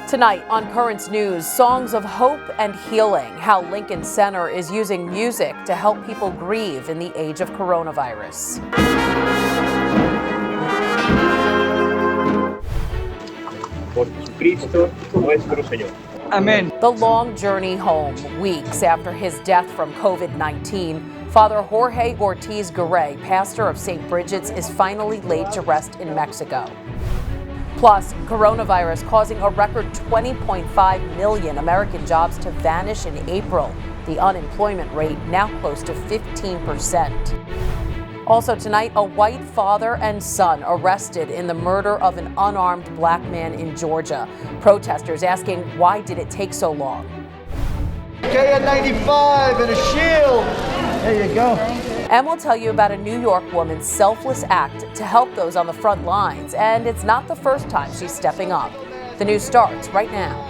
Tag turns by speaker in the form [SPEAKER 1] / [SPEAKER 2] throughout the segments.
[SPEAKER 1] Tonight on Currents News, songs of hope and healing, how Lincoln Center is using music to help people grieve in the age of coronavirus.
[SPEAKER 2] Por Jesucristo nuestro Señor.
[SPEAKER 1] Amen. The long journey home, weeks after his death from COVID-19, Father Jorge Ortiz-Garay, pastor of St. Brigid's, is finally laid to rest in Mexico. Plus, coronavirus causing a record 20.5 million American jobs to vanish in April. The unemployment rate now close to 15%. Also tonight, a white father and son arrested in the murder of an unarmed black man in Georgia. Protesters asking, why did it take so long?
[SPEAKER 3] KN95 and a shield. There you go.
[SPEAKER 1] And we'll tell you about a New York woman's selfless act to help those on the front lines. And it's not the first time she's stepping up. The news starts right now.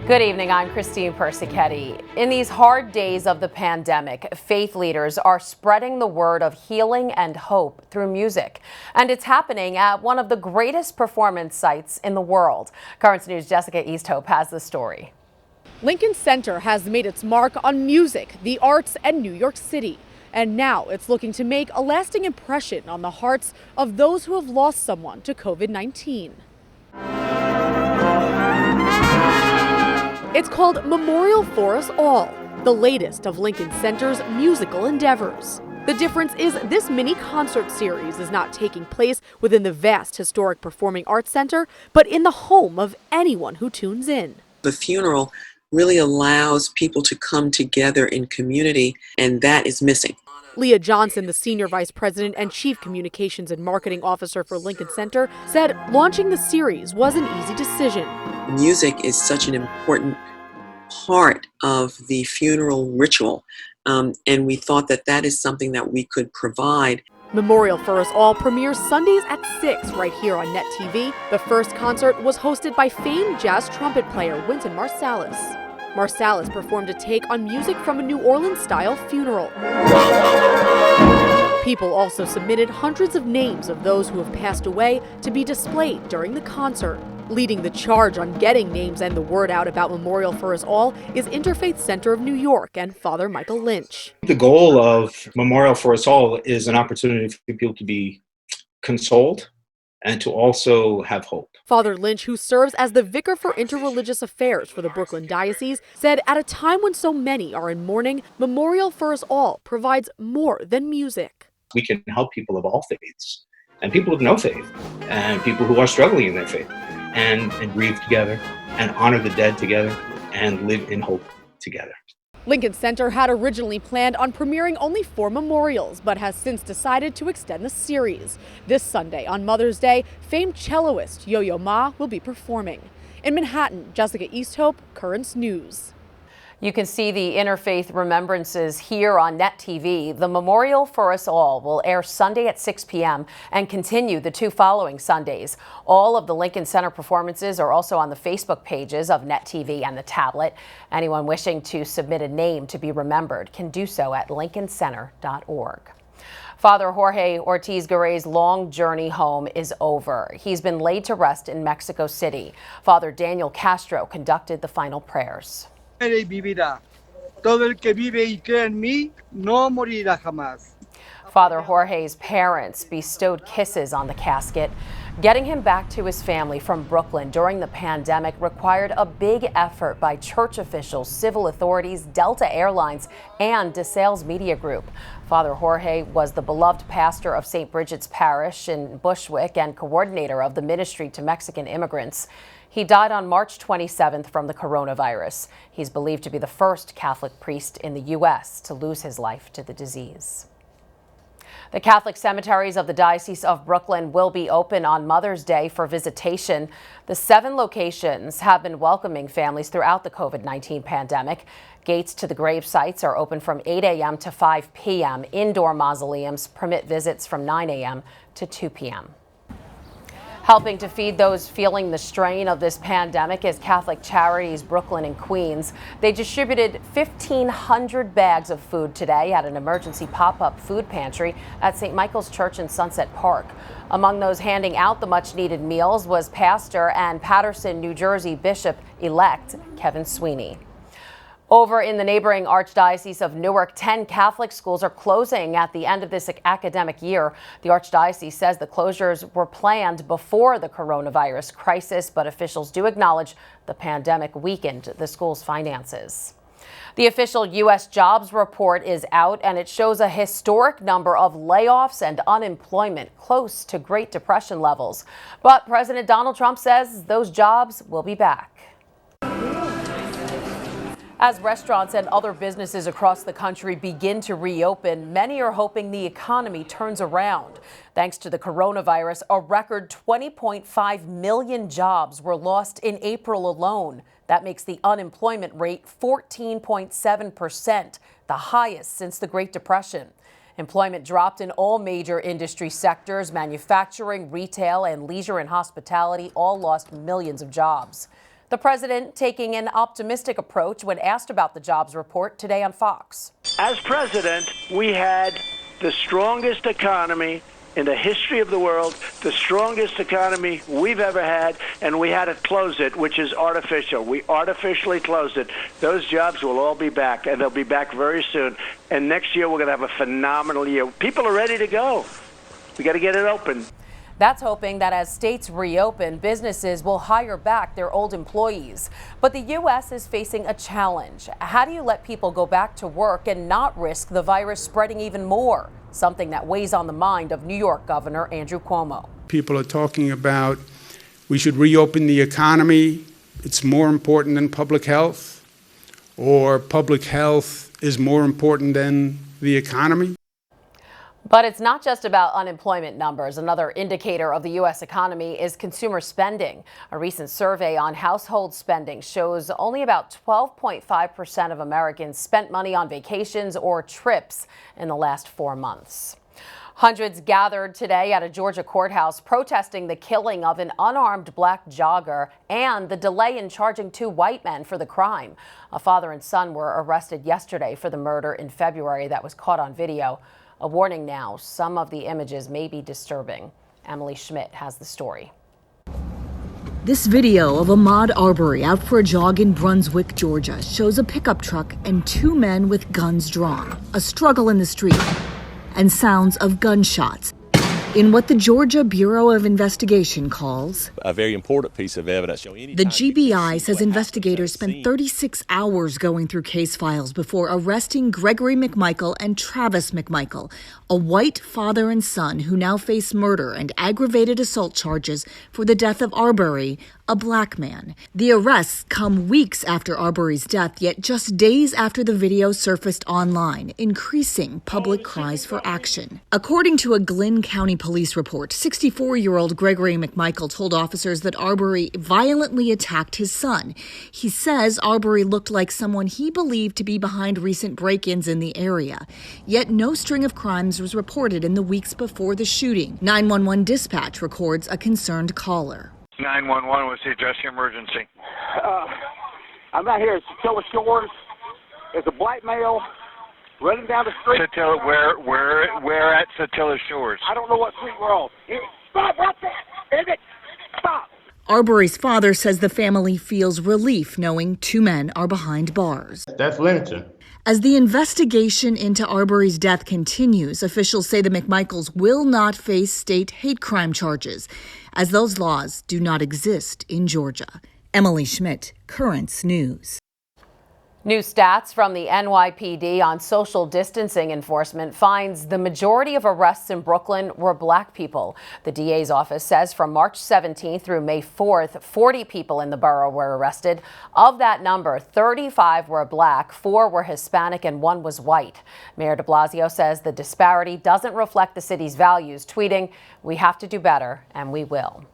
[SPEAKER 1] Good evening, I'm Christine Persichetti. In these hard days of the pandemic, faith leaders are spreading the word of healing and hope through music. And it's happening at one of the greatest performance sites in the world. Currents News' Jessica Easthope has the story.
[SPEAKER 4] Lincoln Center has made its mark on music, the arts, and New York City. And now it's looking to make a lasting impression on the hearts of those who have lost someone to COVID-19. It's called Memorial for Us All, the latest of Lincoln Center's musical endeavors. The difference is this mini concert series is not taking place within the vast historic Performing Arts Center, but in the home of anyone who tunes in.
[SPEAKER 5] The funeral really allows people to come together in community, and that is missing.
[SPEAKER 4] LEAH Johnson, the Senior Vice President and Chief Communications and Marketing Officer for Lincoln Center, said launching the series was an easy decision.
[SPEAKER 5] Music is such an important part of the funeral ritual, and we thought that that is something that we could provide.
[SPEAKER 4] Memorial for Us All premieres Sundays at 6 right here on Net TV. The first concert was hosted by famed jazz trumpet player Wynton Marsalis. Marsalis performed a take on music from a New Orleans-style funeral. People also submitted hundreds of names of those who have passed away to be displayed during the concert. Leading the charge on getting names and the word out about Memorial for Us All is INTERFAITH Center of New York and Father Michael Lynch.
[SPEAKER 6] The goal of Memorial for Us All is an opportunity for people to be consoled and to also have hope.
[SPEAKER 4] Father Lynch, who serves as the Vicar for Interreligious Affairs for the Brooklyn Diocese, said at a time when so many are in mourning, Memorial for Us All provides more than music.
[SPEAKER 6] We can help people of all faiths, and people of no faith, and people who are struggling in their faith, and grieve together, and honor the dead together, and live in hope together.
[SPEAKER 4] Lincoln Center had originally planned on premiering only 4 memorials, but has since decided to extend the series. This Sunday, on Mother's Day, famed celloist Yo-Yo Ma will be performing. In Manhattan, Jessica Easthope, Currents News.
[SPEAKER 1] You can see the Interfaith Remembrances here on Net TV. The Memorial for Us All will air Sunday at 6 p.m. and continue the 2 following Sundays. All of the Lincoln Center performances are also on the Facebook pages of Net TV and the tablet. Anyone wishing to submit a name to be remembered can do so at lincolncenter.org. Father Jorge Ortiz-Garay's long journey home is over. He's been laid to rest in Mexico City. Father Daniel Castro conducted the final prayers.
[SPEAKER 3] Todo el que vive y cree en mí no morirá jamás.
[SPEAKER 1] Father Jorge's parents bestowed kisses on the casket. Getting him back to his family from Brooklyn during the pandemic required a big effort by church officials, civil authorities, Delta Airlines, and DeSales Media Group. Father Jorge was the beloved pastor of St. Brigid's Parish in Bushwick and coordinator of the ministry to Mexican immigrants. He died on March 27th from the coronavirus. He's believed to be the first Catholic priest in the U.S. to lose his life to the disease. The Catholic cemeteries of the Diocese of Brooklyn will be open on Mother's Day for visitation. The 7 locations have been welcoming families throughout the COVID-19 pandemic. Gates to the grave sites are open from 8 a.m. to 5 p.m. Indoor mausoleums permit visits from 9 a.m. to 2 p.m. Helping to feed those feeling the strain of this pandemic is Catholic Charities Brooklyn and Queens. They distributed 1,500 bags of food today at an emergency pop-up food pantry at St. Michael's Church in Sunset Park. Among those handing out the much-needed meals was Pastor and Paterson, New Jersey Bishop-elect Kevin Sweeney. Over in the neighboring Archdiocese of Newark, 10 Catholic schools are closing at the end of this academic year. The Archdiocese says the closures were planned before the coronavirus crisis, but officials do acknowledge the pandemic weakened the school's finances. The official U.S. jobs report is out, and it shows a historic number of layoffs and unemployment close to Great Depression levels. But President Donald Trump says those jobs will be back. As restaurants and other businesses across the country begin to reopen, many are hoping the economy turns around. Thanks to the coronavirus, a record 20.5 million jobs were lost in April alone. That makes the unemployment rate 14.7%, the highest since the Great Depression. Employment dropped in all major industry sectors. Manufacturing, retail, and leisure and hospitality all lost millions of jobs. The president taking an optimistic approach when asked about the jobs report today on Fox.
[SPEAKER 7] As president, we had the strongest economy in the history of the world, the strongest economy we've ever had, and we had to close it, which is artificial. We artificially closed it. Those jobs will all be back, and they'll be back very soon. And next year, we're going to have a phenomenal year. People are ready to go. We got to get it open.
[SPEAKER 1] That's hoping that as states reopen, businesses will hire back their old employees. But the U.S. is facing a challenge. How do you let people go back to work and not risk the virus spreading even more? Something that weighs on the mind of New York Governor Andrew Cuomo.
[SPEAKER 8] People are talking about we should reopen the economy. It's more important than public health, or public health is more important than the economy.
[SPEAKER 1] But it's not just about unemployment numbers. Another indicator of the U.S. economy is consumer spending. A recent survey on household spending shows only about 12.5% of Americans spent money on vacations or trips in the last 4 months. Hundreds gathered today at a Georgia courthouse protesting the killing of an unarmed black jogger and the delay in charging 2 white men for the crime. A father and son were arrested yesterday for the murder in February that was caught on video. A warning now, some of the images may be disturbing. Emily Schmidt has the story.
[SPEAKER 9] This video of Ahmaud Arbery out for a jog in Brunswick, Georgia, shows a pickup truck and 2 men with guns drawn, a struggle in the street, and sounds of gunshots in what the Georgia Bureau of Investigation calls
[SPEAKER 10] a very important piece of evidence.
[SPEAKER 9] The GBI says investigators spent 36 hours going through case files before arresting Gregory McMichael and Travis McMichael, a white father and son who now face murder and aggravated assault charges for the death of Arbery, a black man. The arrests come weeks after Arbery's death, yet just days after the video surfaced online, increasing public cries for action. According to a Glynn County police report, 64-year-old Gregory McMichael told officers that Arbery violently attacked his son. He says Arbery looked like someone he believed to be behind recent break-ins in the area. Yet no string of crimes was reported in the weeks before the shooting. 911 dispatch records a concerned caller.
[SPEAKER 11] 911 was to address the emergency.
[SPEAKER 12] I'm out here at Satilla Shores. There's a black male running down the street.
[SPEAKER 11] Satilla, where at Satilla Shores?
[SPEAKER 12] I don't know what street we're on. Stop right there! Is it? Stop!
[SPEAKER 9] Arbery's father says the family feels relief knowing 2 men are behind bars.
[SPEAKER 13] That's lynching.
[SPEAKER 9] As the investigation into Arbery's death continues, officials say the McMichaels will not face state hate crime charges, as those laws do not exist in Georgia. Emily Schmidt, Currents News.
[SPEAKER 1] New stats from the NYPD on social distancing enforcement finds the majority of arrests in Brooklyn were black people. The DA's office says from March 17th through May 4th, 40 people in the borough were arrested. Of that number, 35 were black, 4 were Hispanic, and 1 was white. Mayor de Blasio says the disparity doesn't reflect the city's values, tweeting, "We have to do better, and we will."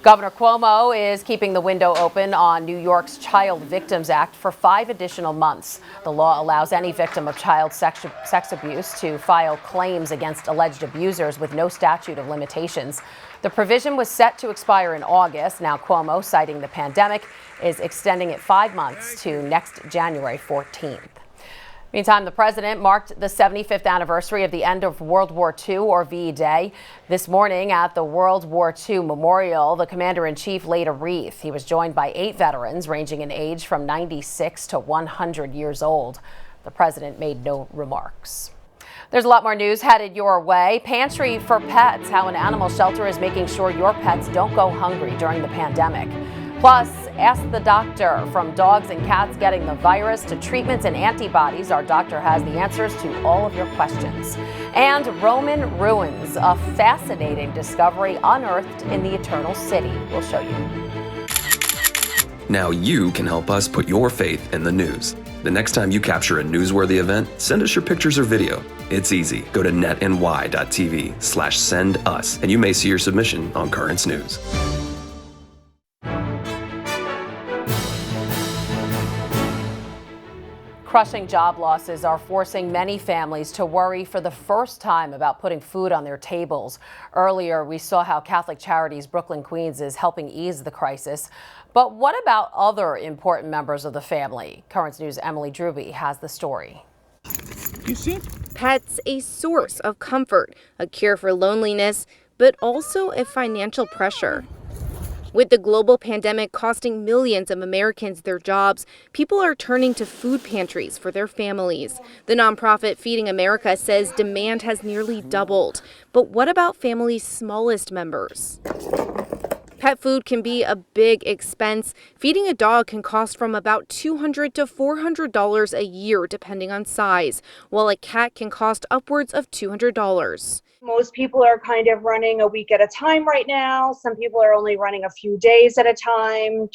[SPEAKER 1] Governor Cuomo is keeping the window open on New York's Child Victims Act for 5 additional months. The law allows any victim of child sex abuse to file claims against alleged abusers with no statute of limitations. The provision was set to expire in August. Now Cuomo, citing the pandemic, is extending it 5 months to next January 14th. Meantime, the president marked the 75th anniversary of the end of World War II, or VE Day. This morning at the World War II Memorial, the commander-in-chief laid a wreath. He was joined by 8 veterans ranging in age from 96 to 100 years old. The president made no remarks. There's a lot more news headed your way. Pantry for Pets, how an animal shelter is making sure your pets don't go hungry during the pandemic. Plus, Ask the Doctor, from dogs and cats getting the virus to treatments and antibodies. Our doctor has the answers to all of your questions. And Roman ruins, a fascinating discovery unearthed in the Eternal City. We'll show you.
[SPEAKER 13] Now you can help us put your faith in the news. The next time you capture a newsworthy event, send us your pictures or video. It's easy. Go to netny.tv/send us, and you may see your submission on Currents News.
[SPEAKER 1] Crushing job losses are forcing many families to worry for the first time about putting food on their tables. Earlier, we saw how Catholic Charities Brooklyn, Queens is helping ease the crisis. But what about other important members of the family? Currents News' Emily Drooby has the story.
[SPEAKER 14] You see? Pets, a source of comfort, a cure for loneliness, but also a financial pressure. With the global pandemic costing millions of Americans their jobs, people are turning to food pantries for their families. The nonprofit Feeding America says demand has nearly doubled. But what about families' smallest members? Pet food can be a big expense. Feeding a dog can cost from about $200 to $400 a year, depending on size, while a cat can cost upwards of $200.
[SPEAKER 15] Most people are kind of running a week at a time right now. Some people are only running a few days at a time.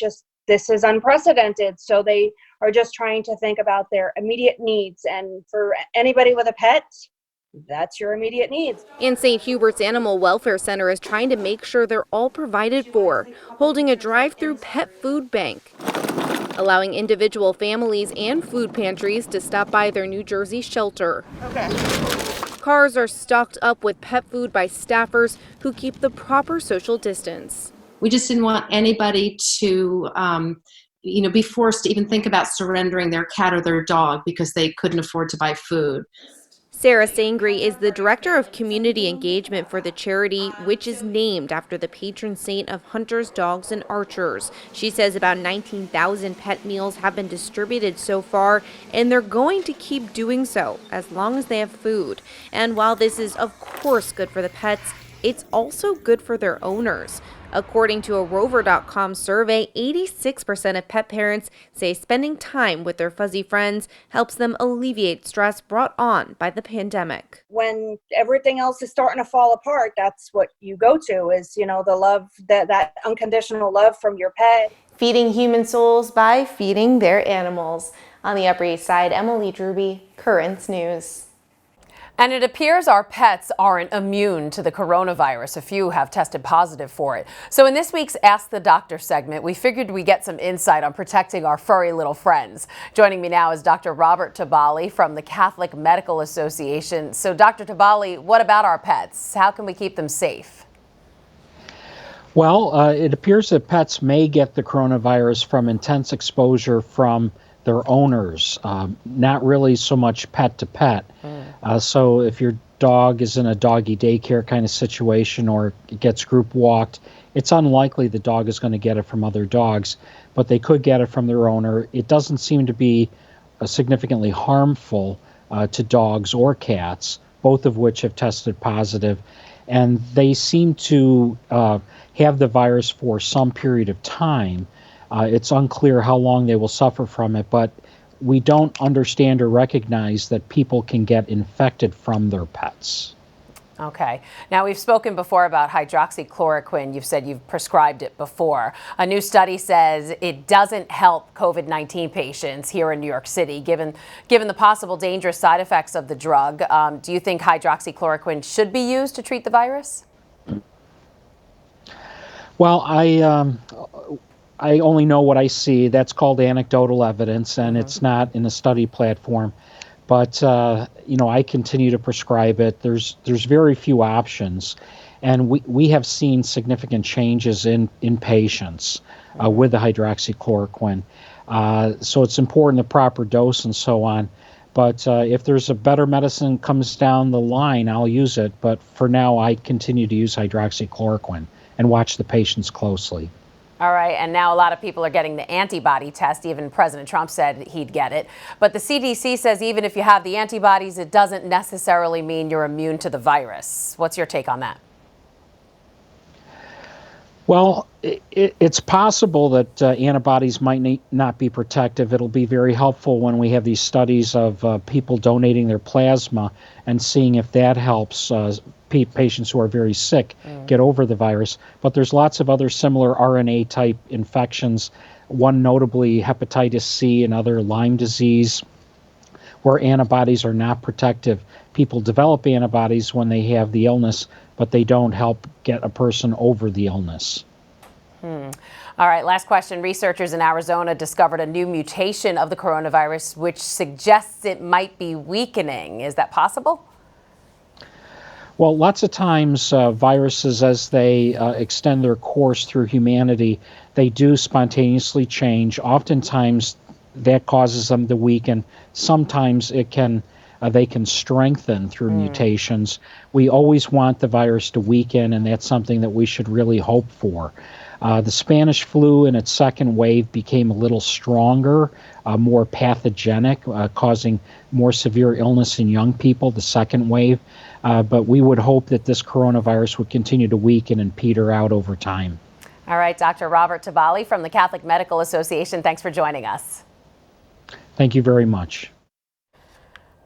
[SPEAKER 15] This is unprecedented. So they are just trying to think about their immediate needs. And for anybody with a pet, that's your immediate needs.
[SPEAKER 14] And St. Hubert's Animal Welfare Center is trying to make sure they're all provided for, holding a drive-through pet food bank, allowing individual families and food pantries to stop by their New Jersey shelter. Okay. Cars are stocked up with pet food by staffers who keep the proper social distance.
[SPEAKER 16] We just didn't want anybody to be forced to even think about surrendering their cat or their dog because they couldn't afford to buy food.
[SPEAKER 14] Sarah SANGREE is the director of community engagement for the charity, which is named after the patron saint of hunters, dogs, and archers. She says about 19,000 pet meals have been distributed so far, and they're going to keep doing so as long as they have food. And while this is, of course, good for the pets, it's also good for their owners. According to a Rover.com survey, 86% of pet parents say spending time with their fuzzy friends helps them alleviate stress brought on by the pandemic.
[SPEAKER 15] When everything else is starting to fall apart, that's what you go to is, the love, that unconditional love from your pet.
[SPEAKER 14] Feeding human souls by feeding their animals. On the Upper East Side, Emily Drooby, Currents News.
[SPEAKER 1] And it appears our pets aren't immune to the coronavirus. A few have tested positive for it. So in this week's Ask the Doctor segment, we figured we'd get some insight on protecting our furry little friends. Joining me now is Dr. Robert Tabali from the Catholic Medical Association. So Dr. Tabali, what about our pets? How can we keep them safe?
[SPEAKER 17] Well, it appears that pets may get the coronavirus from intense exposure from their owners, not really so much pet to pet. So if your dog is in a doggy daycare kind of situation or it gets group walked, it's unlikely the dog is going to get it from other dogs, but they could get it from their owner. It doesn't seem to be significantly harmful to dogs or cats, both of which have tested positive. And they seem to have the virus for some period of time. It's unclear how long they will suffer from it, but we don't understand or recognize that people can get infected from their pets.
[SPEAKER 1] Okay. Now, we've spoken before about hydroxychloroquine. You've said you've prescribed it before. A new study says it doesn't help COVID-19 patients here in New York City, given the possible dangerous side effects of the drug. Do you think hydroxychloroquine should be used to treat the virus?
[SPEAKER 17] Well, I only know what I see. That's called anecdotal evidence, and it's not in a study platform. But I continue to prescribe it. There's very few options, and we have seen significant changes in patients with the hydroxychloroquine. So it's important, the proper dose and so on. But if there's a better medicine comes down the line, I'll use it. But for now, I continue to use hydroxychloroquine and watch the patients closely.
[SPEAKER 1] All right, and now a lot of people are getting the antibody test. Even President Trump said he'd get it. But the CDC says even if you have the antibodies, it doesn't necessarily mean you're immune to the virus. What's your take on that?
[SPEAKER 17] Well, it's possible that antibodies might not be protective. It'll be very helpful when we have these studies of people donating their plasma and seeing if that helps patients who are very sick get over the virus. But there's lots of other similar RNA-type infections, one notably hepatitis C and other Lyme disease, where antibodies are not protective. People develop antibodies when they have the illness, but they don't help get a person over the illness.
[SPEAKER 1] All right, last question. Researchers in Arizona discovered a new mutation of the coronavirus, which suggests it might be weakening. Is that possible?
[SPEAKER 17] Well, lots of times viruses, as they extend their course through humanity, they do spontaneously change. Oftentimes, that causes them to weaken. Sometimes they can strengthen through mutations. We always want the virus to weaken, and that's something that we should really hope for. The Spanish flu in its second wave became a little stronger, more pathogenic, causing more severe illness in young people, the second wave. But we would hope that this coronavirus would continue to weaken and peter out over time.
[SPEAKER 1] All right, Dr. Robert Tabali from the Catholic Medical Association, thanks for joining us.
[SPEAKER 17] Thank you very much.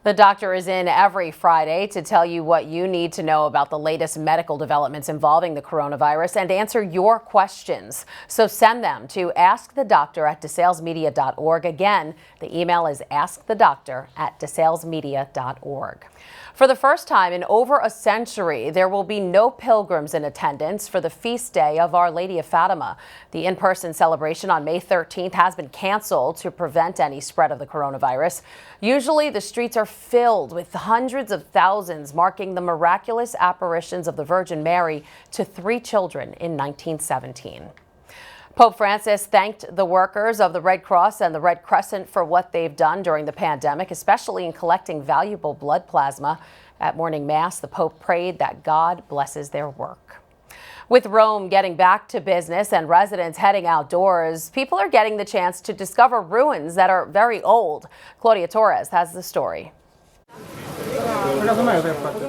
[SPEAKER 1] The doctor is in every Friday to tell you what you need to know about the latest medical developments involving the coronavirus and answer your questions. So send them to askthedoctor@desalesmedia.org. Again, the email is askthedoctor@desalesmedia.org. For the first time in over a century, there will be no pilgrims in attendance for the feast day of Our Lady of Fatima. The in-person celebration on May 13th has been canceled to prevent any spread of the coronavirus. Usually, the streets are filled with hundreds of thousands marking the miraculous apparitions of the Virgin Mary to 3 children in 1917. Pope Francis thanked the workers of the Red Cross and the Red Crescent for what they've done during the pandemic, especially in collecting valuable blood plasma. At morning mass, the Pope prayed that God blesses their work. With Rome getting back to business and residents heading outdoors, people are getting the chance to discover ruins that are very old. Claudia Torres has the story.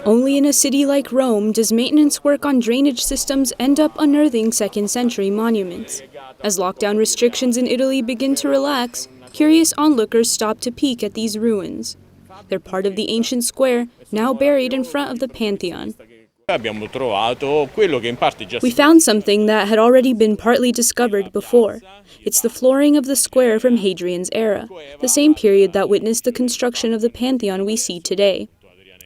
[SPEAKER 18] Only in a city like Rome does maintenance work on drainage systems end up unearthing second-century monuments. As lockdown restrictions in Italy begin to relax, curious onlookers stop to peek at these ruins. They're part of the ancient square, now buried in front of the Pantheon. We found something that had already been partly discovered before. It's the flooring of the square from Hadrian's era, the same period that witnessed the construction of the Pantheon we see today.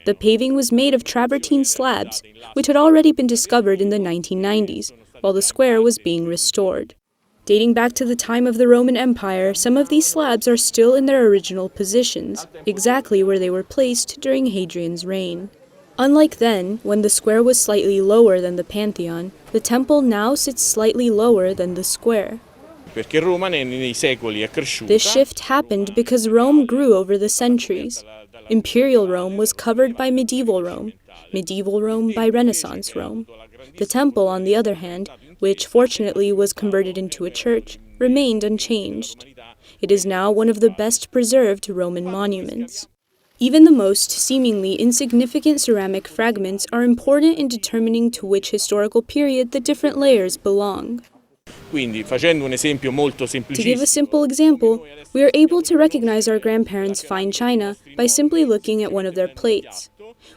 [SPEAKER 18] The paving was made of travertine slabs, which had already been discovered in the 1990s, while the square was being restored. Dating back to the time of the Roman Empire, some of these slabs are still in their original positions, exactly where they were placed during Hadrian's reign. Unlike then, when the square was slightly lower than the Pantheon, the temple now sits slightly lower than the square. This shift happened because Rome grew over the centuries. Imperial Rome was covered by medieval Rome by Renaissance Rome. The temple, on the other hand, which fortunately was converted into a church, remained unchanged. It is now one of the best preserved Roman monuments. Even the most seemingly insignificant ceramic fragments are important in determining to which historical period the different layers belong. To give a simple example, we are able to recognize our grandparents' fine china by simply looking at one of their plates.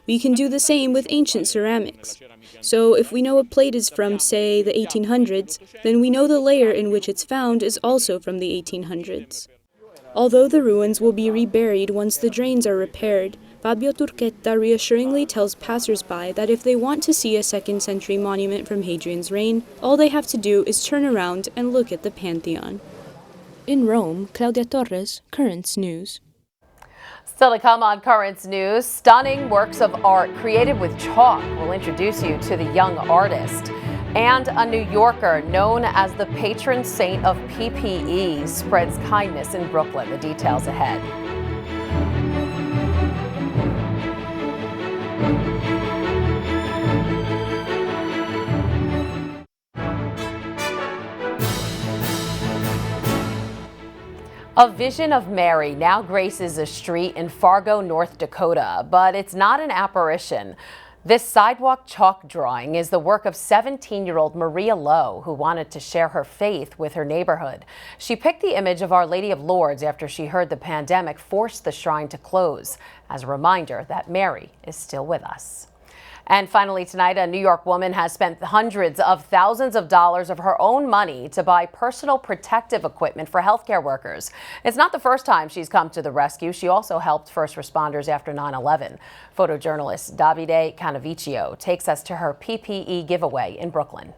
[SPEAKER 18] We can do the same with ancient ceramics. So if we know a plate is from, say, the 1800s, then we know the layer in which it's found is also from the 1800s. Although the ruins will be reburied once the drains are repaired, Fabio Turqueta reassuringly tells passers-by that if they want to see a 2nd century monument from Hadrian's reign, all they have to do is turn around and look at the Pantheon. In Rome, Claudia Torres, Currents News.
[SPEAKER 1] Still to come on Currents News, stunning works of art created with chalk. We'll introduce you to the young artist. And a New Yorker known as the patron saint of PPE spreads kindness in Brooklyn. The details ahead. A vision of Mary now graces a street in Fargo, North Dakota, but it's not an apparition. This sidewalk chalk drawing is the work of 17-year-old Maria Lowe, who wanted to share her faith with her neighborhood. She picked the image of Our Lady of Lourdes after she heard the pandemic forced the shrine to close, as a reminder that Mary is still with us. And finally tonight, a New York woman has spent hundreds of thousands of dollars of her own money to buy personal protective equipment for healthcare workers. It's not the first time she's come to the rescue. She also helped first responders after 9/11. Photojournalist Davide Canaviccio takes us to her PPE giveaway in Brooklyn.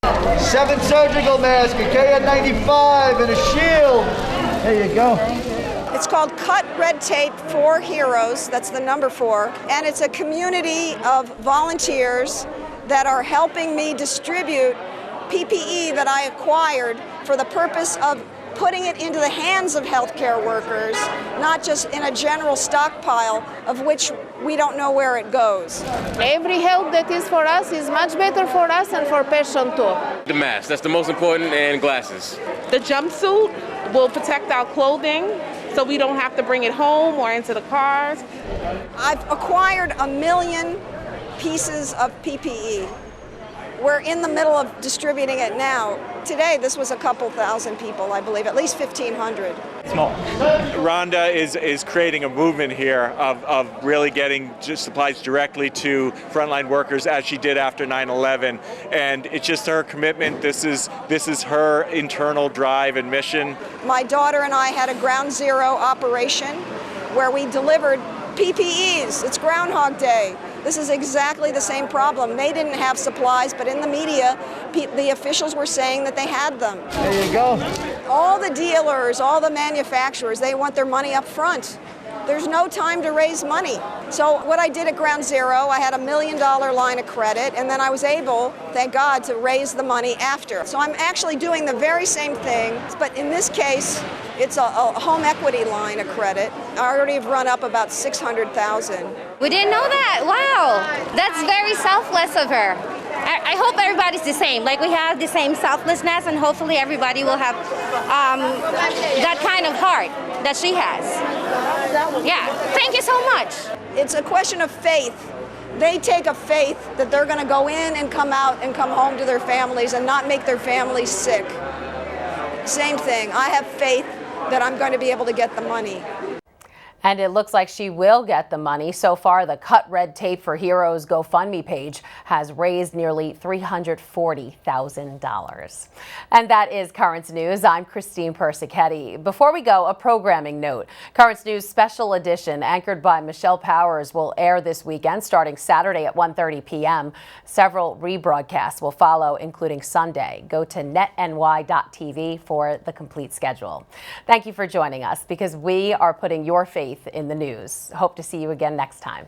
[SPEAKER 3] 7 surgical masks, a KN95, and a shield. There you go.
[SPEAKER 19] It's called Cut Red Tape for Heroes, that's the number 4, and it's a community of volunteers that are helping me distribute PPE that I acquired for the purpose of putting it into the hands of healthcare workers, not just in a general stockpile of which we don't know where it goes.
[SPEAKER 20] Every help that is for us is much better for us and for patients too.
[SPEAKER 21] The mask, that's the most important, and glasses.
[SPEAKER 20] The jumpsuit will protect our clothing so we don't have to bring it home or into the cars.
[SPEAKER 19] I've acquired 1 million pieces of PPE. We're in the middle of distributing it now. Today, this was a couple thousand people, I believe, at least 1,500.
[SPEAKER 22] Small. RHONDA is creating a movement here of really getting just supplies directly to frontline workers, as she did after 9/11, and it's just her commitment. This is her internal drive and mission.
[SPEAKER 19] My daughter and I had a ground zero operation where we delivered PPEs. It's Groundhog Day. This is exactly the same problem. They didn't have supplies, but in the media, the officials were saying that they had them.
[SPEAKER 3] There you go.
[SPEAKER 19] All the dealers, all the manufacturers, they want their money up front. There's no time to raise money. So what I did at Ground Zero, I had $1 million line of credit, and then I was able, thank God, to raise the money after. So I'm actually doing the very same thing, but in this case, it's a home equity line of credit. I already have run up about $600,000.
[SPEAKER 23] We didn't know that. Wow, that's very selfless of her. I hope everybody's the same. Like, we have the same selflessness, and hopefully everybody will have that kind of heart that she has. Yeah, thank you so much.
[SPEAKER 19] It's a question of faith. They take a faith that they're going to go in and come out and come home to their families and not make their families sick. Same thing. I have faith that I'm going to be able to get the money.
[SPEAKER 1] And it looks like she will get the money. So far, the Cut Red Tape for Heroes GoFundMe page has raised nearly $340,000. And that is Currents News. I'm Christine Persichetti. Before we go, a programming note. Currents News Special Edition, anchored by Michelle Powers, will air this weekend starting Saturday at 1:30 p.m. Several rebroadcasts will follow, including Sunday. Go to netny.tv for the complete schedule. Thank you for joining us, because we are putting your faith in the news. Hope to see you again next time.